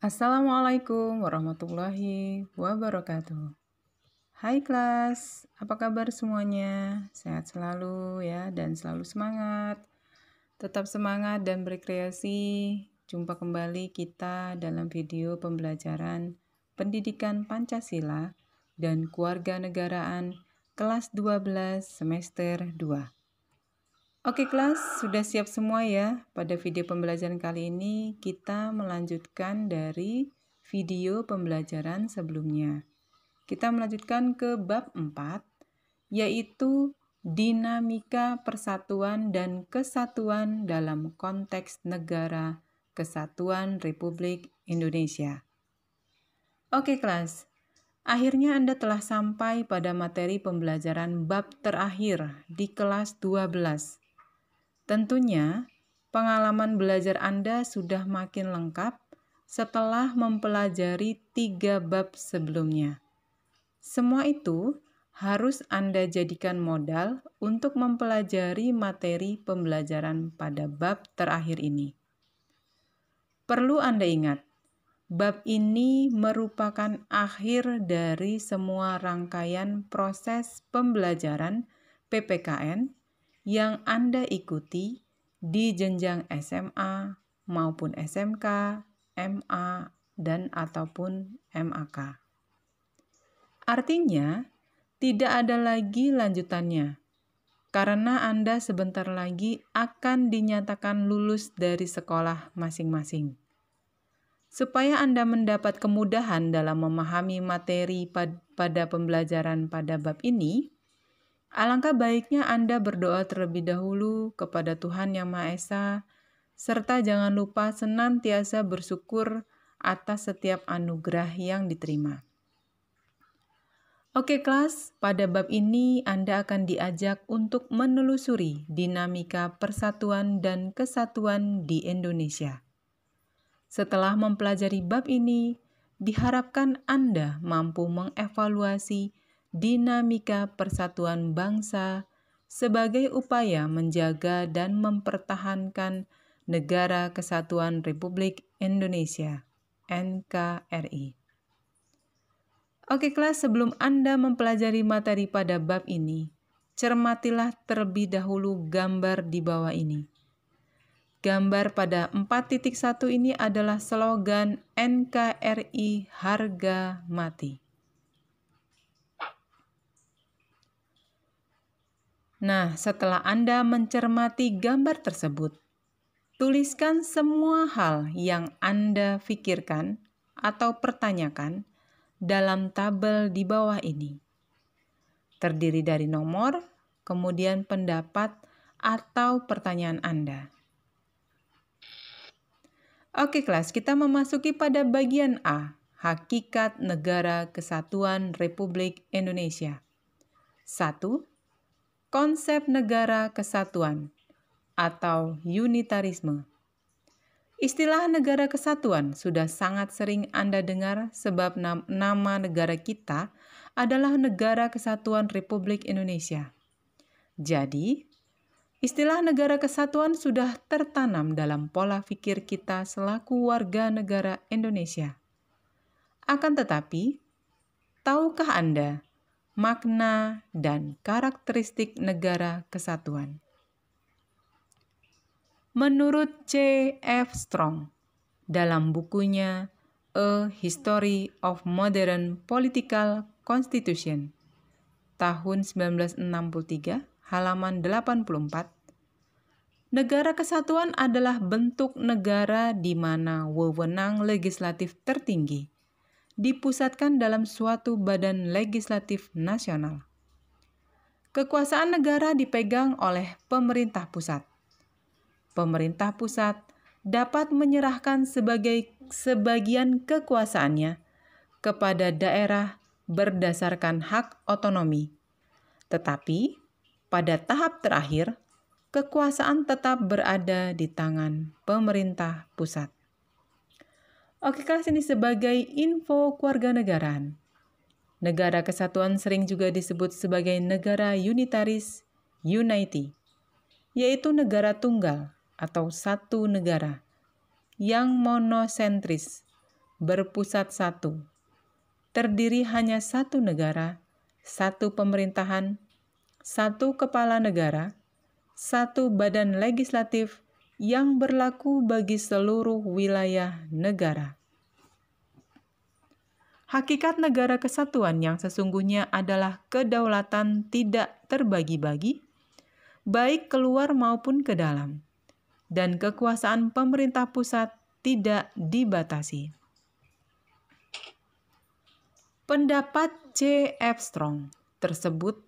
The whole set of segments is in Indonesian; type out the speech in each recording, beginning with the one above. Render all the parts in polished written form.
Assalamualaikum warahmatullahi wabarakatuh. Hai kelas, apa kabar semuanya? Sehat selalu ya dan selalu semangat. Tetap semangat dan berkreasi. Jumpa kembali kita dalam video pembelajaran Pendidikan Pancasila dan Kewarganegaraan kelas 12 semester 2. Oke kelas, sudah siap semua ya? Pada video pembelajaran kali ini kita melanjutkan dari video pembelajaran sebelumnya. Kita melanjutkan ke bab 4, yaitu dinamika persatuan dan kesatuan dalam konteks negara kesatuan Republik Indonesia. Oke kelas, akhirnya Anda telah sampai pada materi pembelajaran bab terakhir di kelas 12. Tentunya, pengalaman belajar Anda sudah makin lengkap setelah mempelajari 3 bab sebelumnya. Semua itu harus Anda jadikan modal untuk mempelajari materi pembelajaran pada bab terakhir ini. Perlu Anda ingat, bab ini merupakan akhir dari semua rangkaian proses pembelajaran PPKN yang Anda ikuti di jenjang SMA maupun SMK, MA, dan ataupun MAK. Artinya, tidak ada lagi lanjutannya, karena Anda sebentar lagi akan dinyatakan lulus dari sekolah masing-masing. Supaya Anda mendapat kemudahan dalam memahami materi pada pembelajaran pada bab ini, alangkah baiknya Anda berdoa terlebih dahulu kepada Tuhan Yang Maha Esa, serta jangan lupa senantiasa bersyukur atas setiap anugerah yang diterima. Oke kelas, pada bab ini Anda akan diajak untuk menelusuri dinamika persatuan dan kesatuan di Indonesia. Setelah mempelajari bab ini, diharapkan Anda mampu mengevaluasi dinamika persatuan bangsa sebagai upaya menjaga dan mempertahankan Negara Kesatuan Republik Indonesia, NKRI. Oke kelas, sebelum Anda mempelajari materi pada bab ini, cermatilah terlebih dahulu gambar di bawah ini. Gambar pada 4.1 ini adalah slogan NKRI Harga Mati. Nah, setelah Anda mencermati gambar tersebut, tuliskan semua hal yang Anda pikirkan atau pertanyakan dalam tabel di bawah ini. Terdiri dari nomor, kemudian pendapat atau pertanyaan Anda. Oke kelas, kita memasuki pada bagian A, Hakikat Negara Kesatuan Republik Indonesia. 1. Konsep negara kesatuan atau unitarisme. Istilah negara kesatuan sudah sangat sering Anda dengar sebab nama negara kita adalah Negara Kesatuan Republik Indonesia. Jadi, istilah negara kesatuan sudah tertanam dalam pola pikir kita selaku warga negara Indonesia. Akan tetapi, tahukah Anda makna dan karakteristik negara kesatuan? Menurut C.F. Strong, dalam bukunya A History of Modern Political Constitution, tahun 1963, halaman 84, negara kesatuan adalah bentuk negara di mana wewenang legislatif tertinggi dipusatkan dalam suatu badan legislatif nasional. Kekuasaan negara dipegang oleh pemerintah pusat. Pemerintah pusat dapat menyerahkan sebagian kekuasaannya kepada daerah berdasarkan hak otonomi. Tetapi, pada tahap terakhir, kekuasaan tetap berada di tangan pemerintah pusat. Oke kelas, ini sebagai info kewarganegaraan. Negara kesatuan sering juga disebut sebagai negara unitaris, unity, yaitu negara tunggal atau satu negara yang monosentris, berpusat satu, terdiri hanya satu negara, satu pemerintahan, satu kepala negara, satu badan legislatif yang berlaku bagi seluruh wilayah negara. Hakikat negara kesatuan yang sesungguhnya adalah kedaulatan tidak terbagi-bagi, baik keluar maupun ke dalam, dan kekuasaan pemerintah pusat tidak dibatasi. Pendapat C. F. Strong tersebut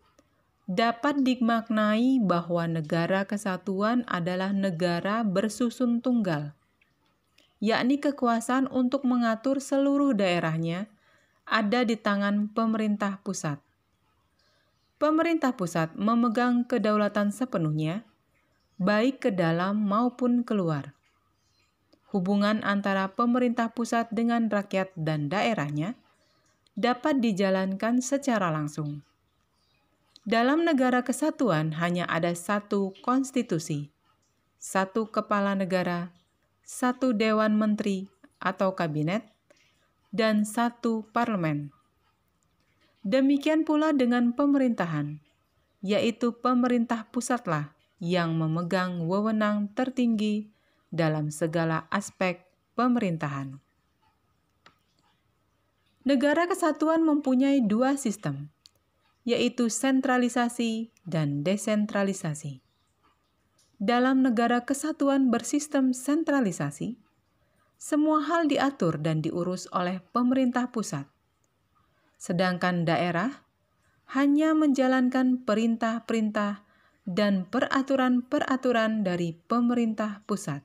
dapat dimaknai bahwa negara kesatuan adalah negara bersusun tunggal, yakni kekuasaan untuk mengatur seluruh daerahnya ada di tangan pemerintah pusat. Pemerintah pusat memegang kedaulatan sepenuhnya, baik ke dalam maupun keluar. Hubungan antara pemerintah pusat dengan rakyat dan daerahnya dapat dijalankan secara langsung. Dalam negara kesatuan hanya ada satu konstitusi, satu kepala negara, satu dewan menteri atau kabinet, dan satu parlemen. Demikian pula dengan pemerintahan, yaitu pemerintah pusatlah yang memegang wewenang tertinggi dalam segala aspek pemerintahan. Negara kesatuan mempunyai dua sistem, yaitu sentralisasi dan desentralisasi. Dalam negara kesatuan bersistem sentralisasi, semua hal diatur dan diurus oleh pemerintah pusat, sedangkan daerah hanya menjalankan perintah-perintah dan peraturan-peraturan dari pemerintah pusat.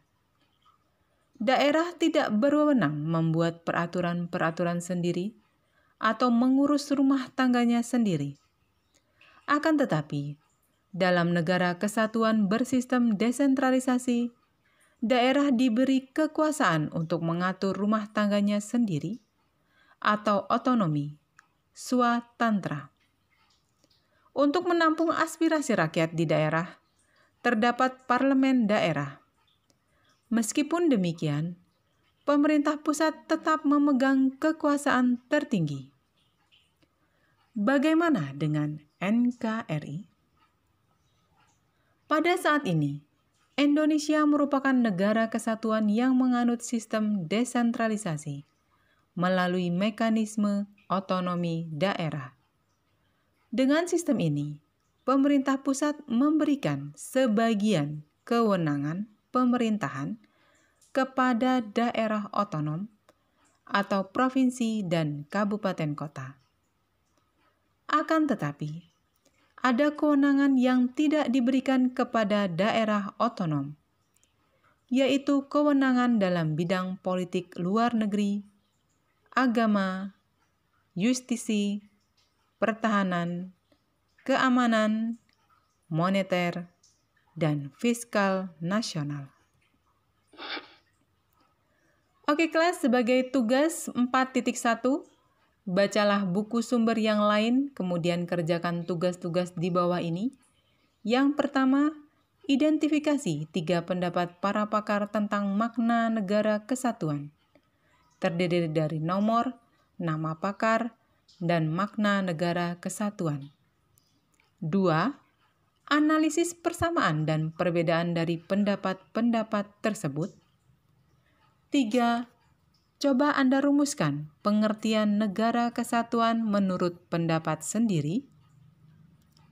Daerah tidak berwenang membuat peraturan-peraturan sendiri atau mengurus rumah tangganya sendiri. Akan tetapi, dalam negara kesatuan bersistem desentralisasi, daerah diberi kekuasaan untuk mengatur rumah tangganya sendiri atau otonomi, swatantra. Untuk menampung aspirasi rakyat di daerah, terdapat parlemen daerah. Meskipun demikian, pemerintah pusat tetap memegang kekuasaan tertinggi. Bagaimana dengan NKRI? Pada saat ini, Indonesia merupakan negara kesatuan yang menganut sistem desentralisasi melalui mekanisme otonomi daerah. Dengan sistem ini, pemerintah pusat memberikan sebagian kewenangan pemerintahan kepada daerah otonom atau provinsi dan kabupaten kota. Akan tetapi, ada kewenangan yang tidak diberikan kepada daerah otonom, yaitu kewenangan dalam bidang politik luar negeri, agama, justisi, pertahanan, keamanan, moneter, dan fiskal nasional. Oke kelas, sebagai tugas 4.1, bacalah buku sumber yang lain, kemudian kerjakan tugas-tugas di bawah ini. Yang pertama, identifikasi 3 pendapat para pakar tentang makna negara kesatuan. Terdiri dari nomor, nama pakar, dan makna negara kesatuan. 2. Analisis persamaan dan perbedaan dari pendapat-pendapat tersebut. 3. Coba Anda rumuskan pengertian negara kesatuan menurut pendapat sendiri.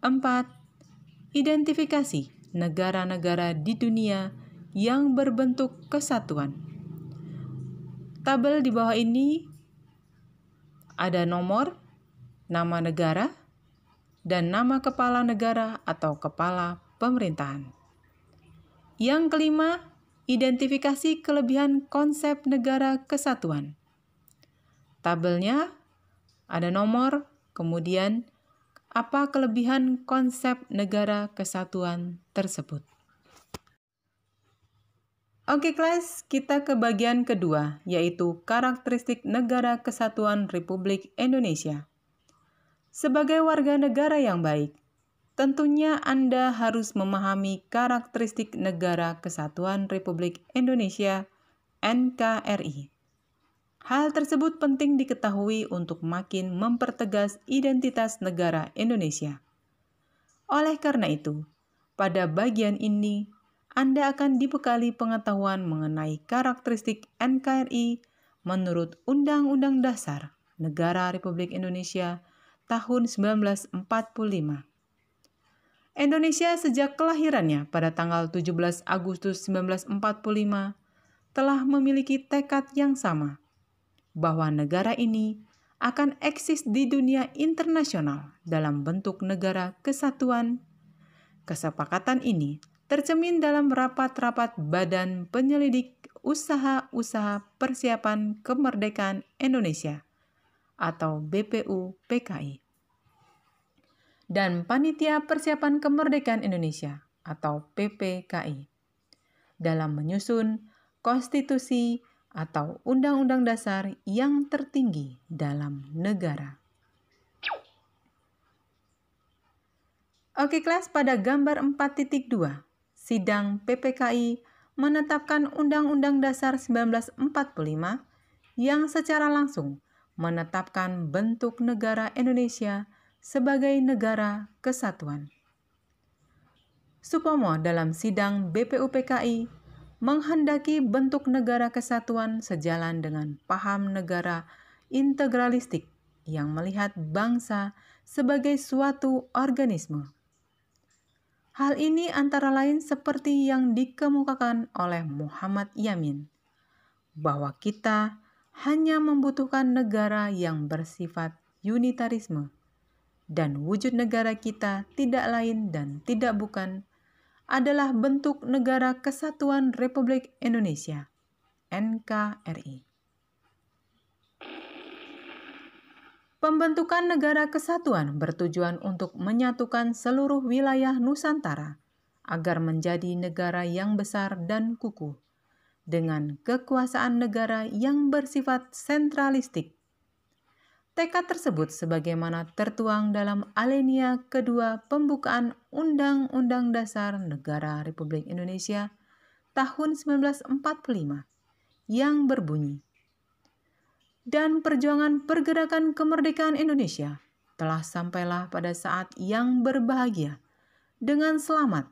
4. Identifikasi negara-negara di dunia yang berbentuk kesatuan. Tabel di bawah ini ada nomor, nama negara, dan nama kepala negara atau kepala pemerintahan. Yang kelima, identifikasi kelebihan konsep negara kesatuan. Tabelnya ada nomor, kemudian apa kelebihan konsep negara kesatuan tersebut. Oke kelas, kita ke bagian kedua, yaitu karakteristik negara kesatuan Republik Indonesia. Sebagai warga negara yang baik, tentunya Anda harus memahami karakteristik Negara Kesatuan Republik Indonesia (NKRI). Hal tersebut penting diketahui untuk makin mempertegas identitas negara Indonesia. Oleh karena itu, pada bagian ini Anda akan dibekali pengetahuan mengenai karakteristik NKRI menurut Undang-Undang Dasar Negara Republik Indonesia tahun 1945. Indonesia sejak kelahirannya pada tanggal 17 Agustus 1945 telah memiliki tekad yang sama bahwa negara ini akan eksis di dunia internasional dalam bentuk negara kesatuan. Kesepakatan ini tercermin dalam rapat-rapat Badan Penyelidik Usaha-usaha Persiapan Kemerdekaan Indonesia atau BPU-PKI dan Panitia Persiapan Kemerdekaan Indonesia atau PPKI dalam menyusun konstitusi atau undang-undang dasar yang tertinggi dalam negara. Oke kelas, pada gambar 4.2, sidang PPKI menetapkan Undang-Undang Dasar 1945 yang secara langsung menetapkan bentuk negara Indonesia sebagai negara kesatuan. Supomo dalam sidang BPU-PKI menghendaki bentuk negara kesatuan sejalan dengan paham negara integralistik yang melihat bangsa sebagai suatu organisme. Hal ini antara lain seperti yang dikemukakan oleh Muhammad Yamin, bahwa kita hanya membutuhkan negara yang bersifat unitarisme, dan wujud negara kita tidak lain dan tidak bukan adalah bentuk Negara Kesatuan Republik Indonesia, NKRI. Pembentukan Negara Kesatuan bertujuan untuk menyatukan seluruh wilayah Nusantara agar menjadi negara yang besar dan kukuh, dengan kekuasaan negara yang bersifat sentralistik. Tekad tersebut sebagaimana tertuang dalam alinea kedua pembukaan Undang-Undang Dasar Negara Republik Indonesia tahun 1945 yang berbunyi, dan perjuangan pergerakan kemerdekaan Indonesia telah sampailah pada saat yang berbahagia dengan selamat,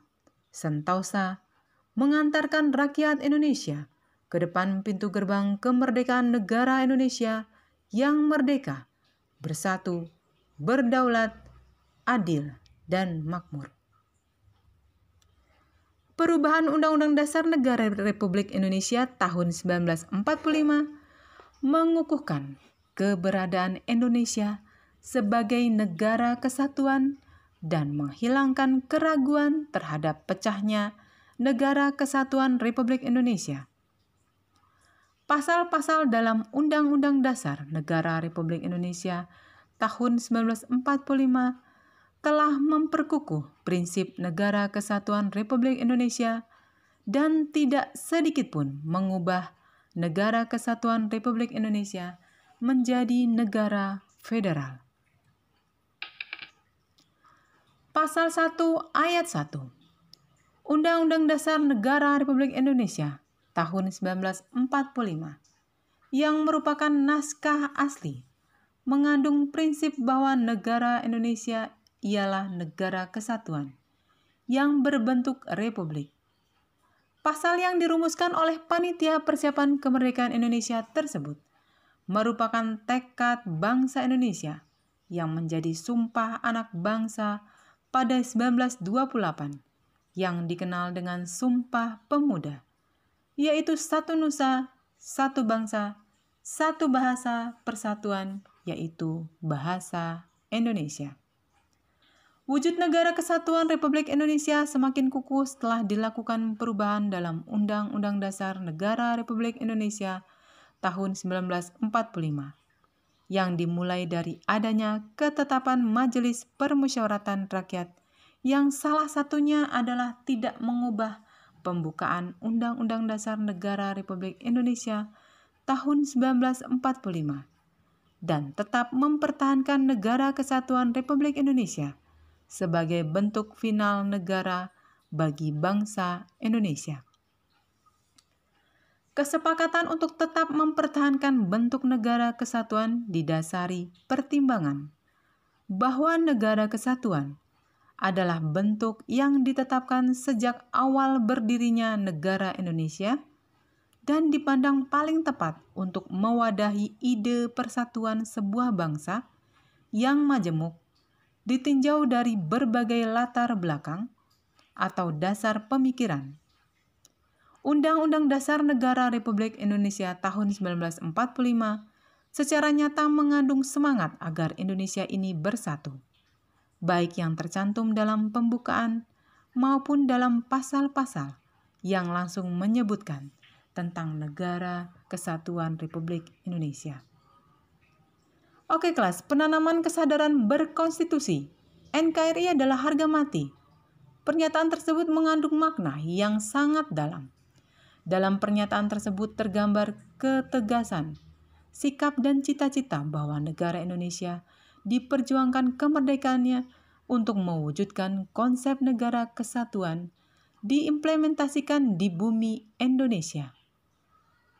sentosa mengantarkan rakyat Indonesia ke depan pintu gerbang kemerdekaan negara Indonesia yang merdeka, bersatu, berdaulat, adil, dan makmur. Perubahan Undang-Undang Dasar Negara Republik Indonesia tahun 1945 mengukuhkan keberadaan Indonesia sebagai negara kesatuan dan menghilangkan keraguan terhadap pecahnya Negara Kesatuan Republik Indonesia. Pasal-pasal dalam Undang-Undang Dasar Negara Republik Indonesia tahun 1945 telah memperkukuh prinsip Negara Kesatuan Republik Indonesia dan tidak sedikit pun mengubah Negara Kesatuan Republik Indonesia menjadi negara federal. Pasal 1 Ayat 1 Undang-Undang Dasar Negara Republik Indonesia tahun 1945 yang merupakan naskah asli mengandung prinsip bahwa negara Indonesia ialah negara kesatuan yang berbentuk republik. Pasal yang dirumuskan oleh Panitia Persiapan Kemerdekaan Indonesia tersebut merupakan tekad bangsa Indonesia yang menjadi Sumpah Anak Bangsa pada 1928 yang dikenal dengan Sumpah Pemuda, yaitu satu nusa, satu bangsa, satu bahasa persatuan, yaitu bahasa Indonesia. Wujud Negara Kesatuan Republik Indonesia semakin kukuh setelah dilakukan perubahan dalam Undang-Undang Dasar Negara Republik Indonesia tahun 1945, yang dimulai dari adanya ketetapan Majelis Permusyawaratan Rakyat yang salah satunya adalah tidak mengubah pembukaan Undang-Undang Dasar Negara Republik Indonesia tahun 1945 dan tetap mempertahankan Negara Kesatuan Republik Indonesia sebagai bentuk final negara bagi bangsa Indonesia. Kesepakatan untuk tetap mempertahankan bentuk negara kesatuan didasari pertimbangan bahwa negara kesatuan adalah bentuk yang ditetapkan sejak awal berdirinya negara Indonesia dan dipandang paling tepat untuk mewadahi ide persatuan sebuah bangsa yang majemuk, ditinjau dari berbagai latar belakang atau dasar pemikiran. Undang-Undang Dasar Negara Republik Indonesia tahun 1945 secara nyata mengandung semangat agar Indonesia ini bersatu, baik yang tercantum dalam pembukaan maupun dalam pasal-pasal yang langsung menyebutkan tentang Negara Kesatuan Republik Indonesia. Oke kelas, penanaman kesadaran berkonstitusi. NKRI adalah harga mati. Pernyataan tersebut mengandung makna yang sangat dalam. Dalam pernyataan tersebut tergambar ketegasan, sikap dan cita-cita bahwa negara Indonesia diperjuangkan kemerdekaannya untuk mewujudkan konsep negara kesatuan diimplementasikan di bumi Indonesia.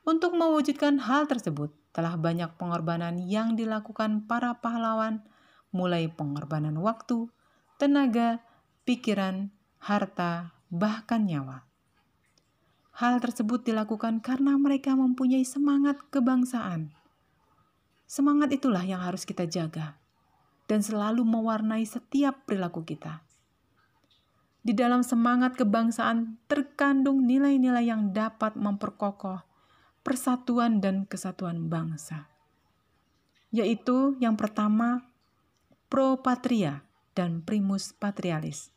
Untuk mewujudkan hal tersebut, telah banyak pengorbanan yang dilakukan para pahlawan, mulai pengorbanan waktu, tenaga, pikiran, harta, bahkan nyawa. Hal tersebut dilakukan karena mereka mempunyai semangat kebangsaan. Semangat itulah yang harus kita jaga dan selalu mewarnai setiap perilaku kita. Di dalam semangat kebangsaan terkandung nilai-nilai yang dapat memperkokoh persatuan dan kesatuan bangsa. Yaitu yang pertama, pro patria dan primus patrialis,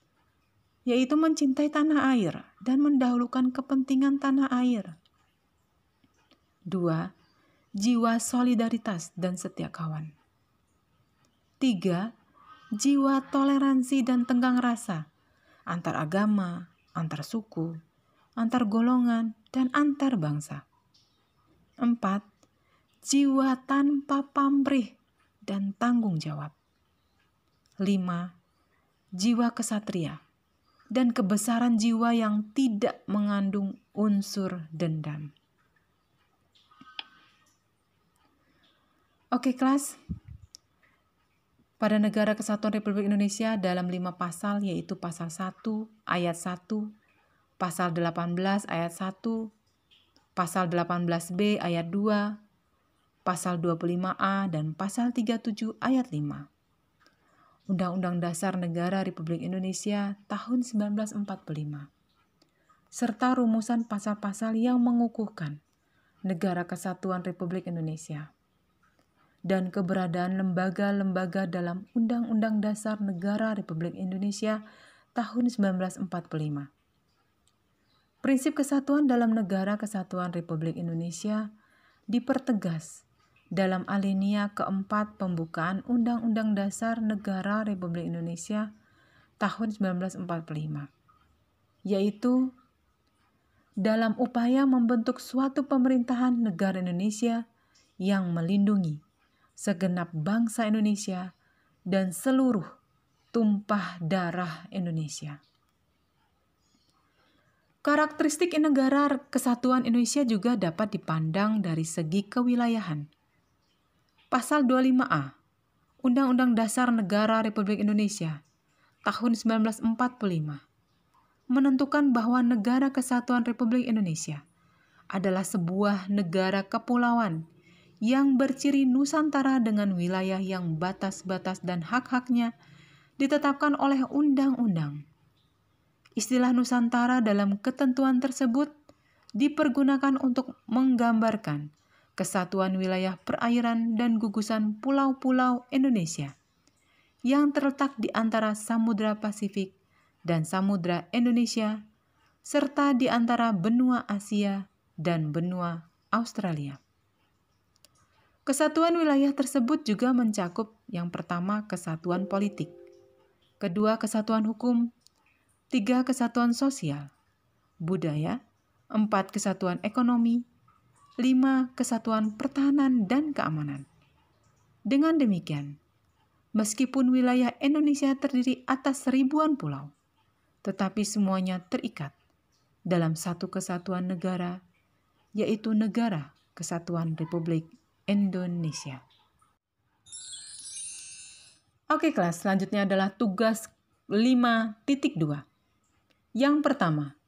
yaitu mencintai tanah air dan mendahulukan kepentingan tanah air. 2. Jiwa solidaritas dan setia kawan. 3. Jiwa toleransi dan tenggang rasa antar agama, antar suku, antar golongan, dan antar bangsa. 4. Jiwa tanpa pamrih dan tanggung jawab. 5. Jiwa kesatria dan kebesaran jiwa yang tidak mengandung unsur dendam. Oke kelas, pada Negara Kesatuan Republik Indonesia dalam 5 pasal, yaitu pasal 1 ayat 1, pasal 18 ayat 1, pasal 18B ayat 2, pasal 25A, dan pasal 37 ayat 5. Undang-Undang Dasar Negara Republik Indonesia tahun 1945, serta rumusan pasal-pasal yang mengukuhkan Negara Kesatuan Republik Indonesia, dan keberadaan lembaga-lembaga dalam Undang-Undang Dasar Negara Republik Indonesia tahun 1945. Prinsip kesatuan dalam Negara Kesatuan Republik Indonesia dipertegas dalam alinea keempat pembukaan Undang-Undang Dasar Negara Republik Indonesia tahun 1945, yaitu dalam upaya membentuk suatu pemerintahan negara Indonesia yang melindungi segenap bangsa Indonesia dan seluruh tumpah darah Indonesia. Karakteristik negara kesatuan Indonesia juga dapat dipandang dari segi kewilayahan. Pasal 25A, Undang-Undang Dasar Negara Republik Indonesia tahun 1945, menentukan bahwa Negara Kesatuan Republik Indonesia adalah sebuah negara kepulauan yang berciri Nusantara dengan wilayah yang batas-batas dan hak-haknya ditetapkan oleh undang-undang. Istilah Nusantara dalam ketentuan tersebut dipergunakan untuk menggambarkan kesatuan wilayah perairan dan gugusan pulau-pulau Indonesia yang terletak di antara Samudra Pasifik dan Samudra Indonesia, serta di antara benua Asia dan benua Australia. Kesatuan wilayah tersebut juga mencakup yang pertama kesatuan politik, kedua kesatuan hukum, 3 kesatuan sosial, budaya, 4 kesatuan ekonomi, 5 kesatuan pertahanan dan keamanan. Dengan demikian, meskipun wilayah Indonesia terdiri atas ribuan pulau, tetapi semuanya terikat dalam satu kesatuan negara yaitu Negara Kesatuan Republik Indonesia. Oke kelas, selanjutnya adalah tugas 5.2. Yang pertama,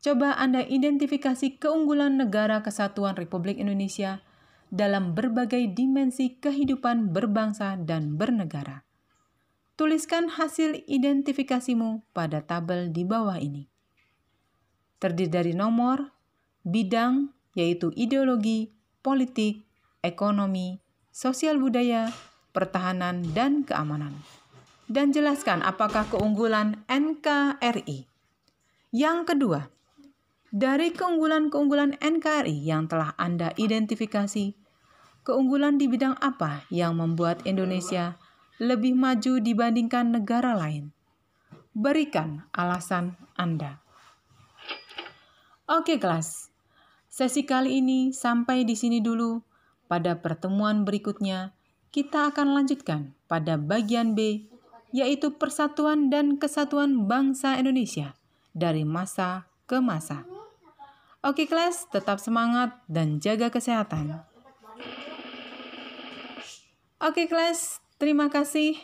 coba Anda identifikasi keunggulan Negara Kesatuan Republik Indonesia dalam berbagai dimensi kehidupan berbangsa dan bernegara. Tuliskan hasil identifikasimu pada tabel di bawah ini. Terdiri dari nomor, bidang, yaitu ideologi, politik, ekonomi, sosial budaya, pertahanan, dan keamanan. Dan jelaskan apakah keunggulan NKRI. Yang kedua, dari keunggulan-keunggulan NKRI yang telah Anda identifikasi, keunggulan di bidang apa yang membuat Indonesia lebih maju dibandingkan negara lain? Berikan alasan Anda. Oke kelas, sesi kali ini sampai di sini dulu. Pada pertemuan berikutnya, kita akan lanjutkan pada bagian B, yaitu Persatuan dan Kesatuan Bangsa Indonesia dari masa ke masa. Oke kelas, tetap semangat dan jaga kesehatan. Oke kelas, terima kasih.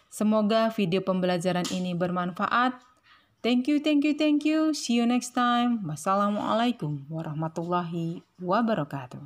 Semoga video pembelajaran ini bermanfaat. Thank you. See you next time. Wassalamualaikum warahmatullahi wabarakatuh.